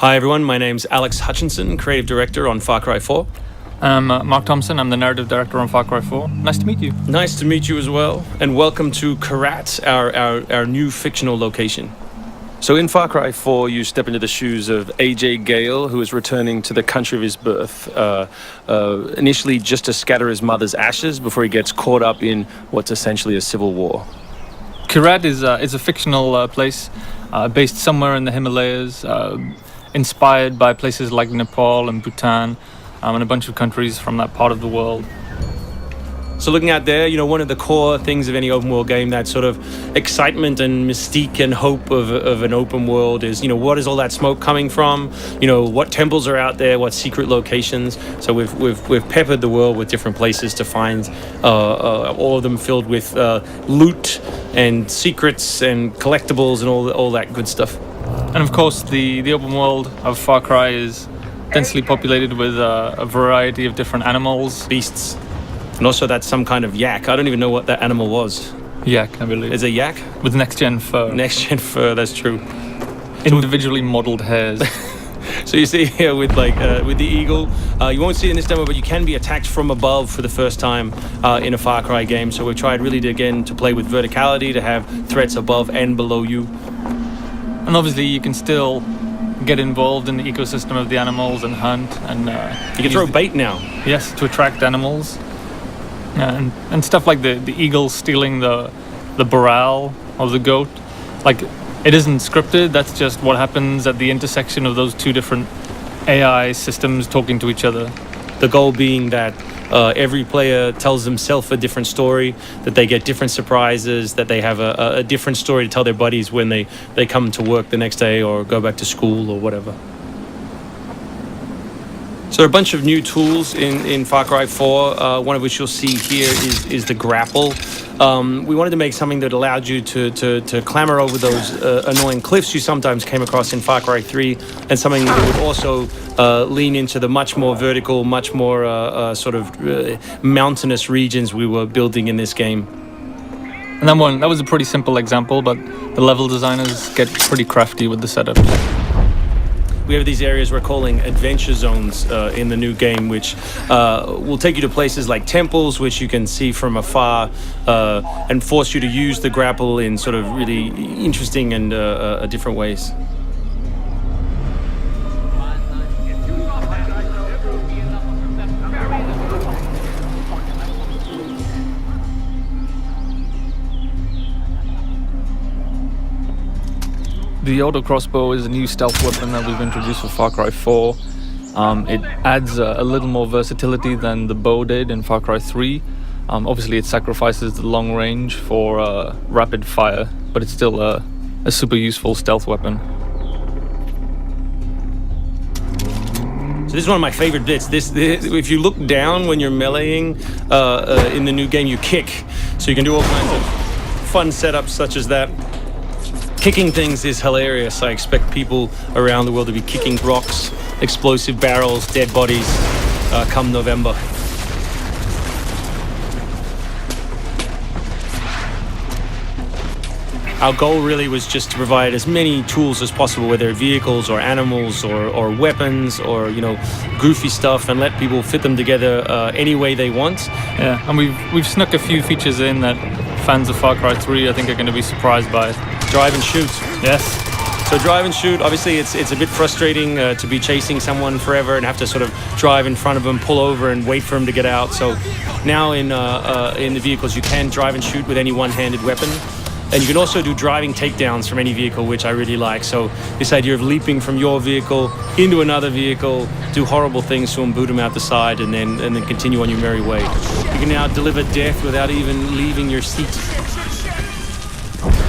Hi everyone, my name's Alex Hutchinson, Creative Director on FarCry 4. I'm Mark Thompson, I'm the Narrative Director on FarCry 4. Nice to meet you. Nice to meet you as well, and welcome to Curta, our new fictional location. So in FarCry 4, you step into the shoes of AJ Gale, who is returning to the country of his birth, initially just to scatter his mother's ashes before he gets caught up in what's essentially a civil war. Curta is a fictional place based somewhere in the Himalayas, inspired by places like Nepal and Bhutan, and a bunch of countries from that part of the world. So looking out there, one of the core things of any open world game, that sort of excitement and mystique and hope of an open world is, what is all that smoke coming from? What temples are out there? What secret locations? So we've peppered the world with different places to find, all of them filled with loot and secrets and collectibles and all that good stuff. And of course, the open world of Far Cry is densely populated with a variety of different animals. Beasts. And also that's some kind of yak. I don't even know what that animal was. Yak, I believe. Is it a yak? With next-gen fur. Next-gen fur, that's true. Individually modeled hairs. So you see here with the eagle, you won't see it in this demo, but you can be attacked from above for the first time in a Far Cry game. So we've tried really to play with verticality, to have threats above and below you. And obviously you can still get involved in the ecosystem of the animals and hunt, and you can throw bait now. Yes, to attract animals. And stuff like the eagle stealing the barrel of the goat. Like, it isn't scripted, that's just what happens at the intersection of those two different AI systems talking to each other. The goal being that every player tells themselves a different story, that they get different surprises, that they have a different story to tell their buddies when they come to work the next day or go back to school or whatever. So there are a bunch of new tools in Far Cry 4, one of which you'll see here is the grapple. We wanted to make something that allowed you to clamber over those annoying cliffs you sometimes came across in Far Cry 3, and something that would also lean into the much more vertical, much more mountainous regions we were building in this game. And that was a pretty simple example, but the level designers get pretty crafty with the setups. We have these areas we're calling adventure zones in the new game, which will take you to places like temples, which you can see from afar, and force you to use the grapple in sort of really interesting and different ways. The auto crossbow is a new stealth weapon that we've introduced for Far Cry 4. It adds a little more versatility than the bow did in Far Cry 3. Obviously it sacrifices the long range for rapid fire, but it's still a super useful stealth weapon. So this is one of my favorite bits. If you look down when you're meleeing in the new game, you kick. So you can do all kinds of fun setups such as that. Kicking things is hilarious. I expect people around the world to be kicking rocks, explosive barrels, dead bodies, come November. Our goal really was just to provide as many tools as possible, whether vehicles or animals or weapons or goofy stuff, and let people fit them together any way they want. Yeah, and we've snuck a few features in that fans of Far Cry 3 I think are going to be surprised by. Drive and shoot. Yes. So drive and shoot, obviously it's a bit frustrating to be chasing someone forever and have to sort of drive in front of them, pull over and wait for them to get out. So now in the vehicles you can drive and shoot with any one-handed weapon. And you can also do driving takedowns from any vehicle, which I really like. So this idea of leaping from your vehicle into another vehicle, do horrible things to them, boot them out the side, and then continue on your merry way. You can now deliver death without even leaving your seat.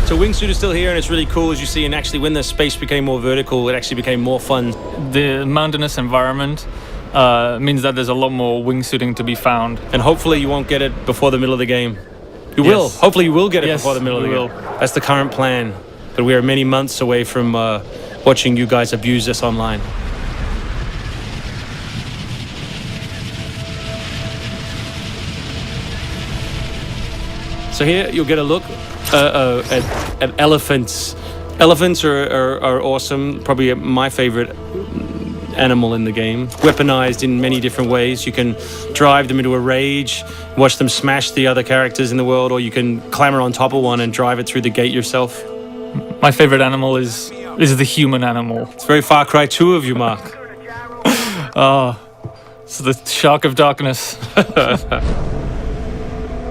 So wingsuit is still here, and it's really cool, as you see. And actually, when the space became more vertical, it actually became more fun. The mountainous environment means that there's a lot more wingsuiting to be found. And hopefully you won't get it before the middle of the game. You will. Hopefully you will get it before the middle of the game. That's the current plan. But we are many months away from watching you guys abuse us online. So here you'll get a look at elephants Elephants are awesome. Probably my favorite animal in the game. Weaponized in many different ways. You can drive them into a rage, watch them smash the other characters in the world, or you can clamber on top of one and drive it through the gate yourself. My favorite animal is the human animal. It's very Far Cry 2 of you, Mark. It's the shark of darkness.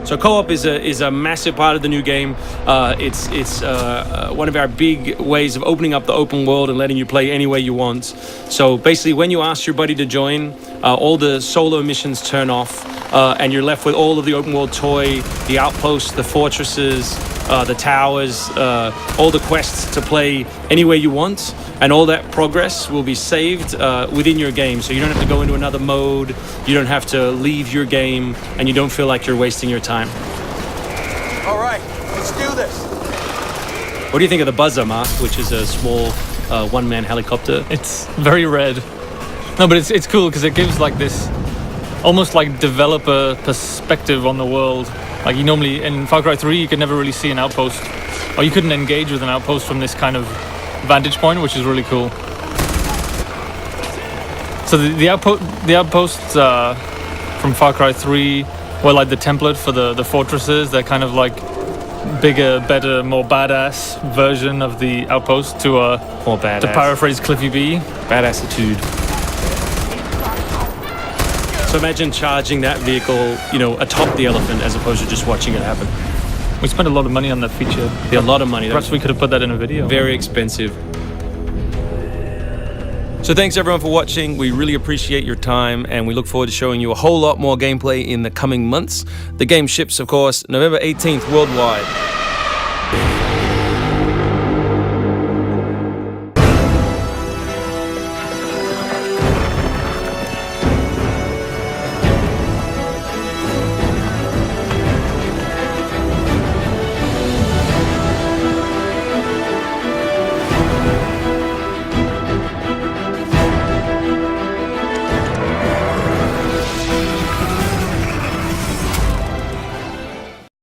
So co-op is a massive part of the new game. It's one of our big ways of opening up the open world and letting you play any way you want. So basically, when you ask your buddy to join, all the solo missions turn off, and you're left with all of the open world toy, the outposts, the fortresses, the towers, all the quests to play any way you want, and all that progress will be saved within your game. So you don't have to go into another mode, you don't have to leave your game, and you don't feel like you're wasting your time. All right, let's do this. What do you think of the buzzer, Mark, which is a small one-man helicopter? It's very red. No, but it's cool because it gives like this almost like developer perspective on the world. Like you normally in Far Cry 3 you could never really see an outpost, or you couldn't engage with an outpost from this kind of vantage point, which is really cool. So the outposts from Far Cry 3 were like the template for the fortresses. They're kind of like bigger, better, more badass version of the outpost to More badass. to paraphrase Cliffy B. Badassitude. So imagine charging that vehicle, atop the elephant as opposed to just watching it happen. We spent a lot of money on that feature. A lot of money. Perhaps we could have put that in a video. Very expensive. So thanks everyone for watching. We really appreciate your time, and we look forward to showing you a whole lot more gameplay in the coming months. The game ships, of course, November 18th worldwide.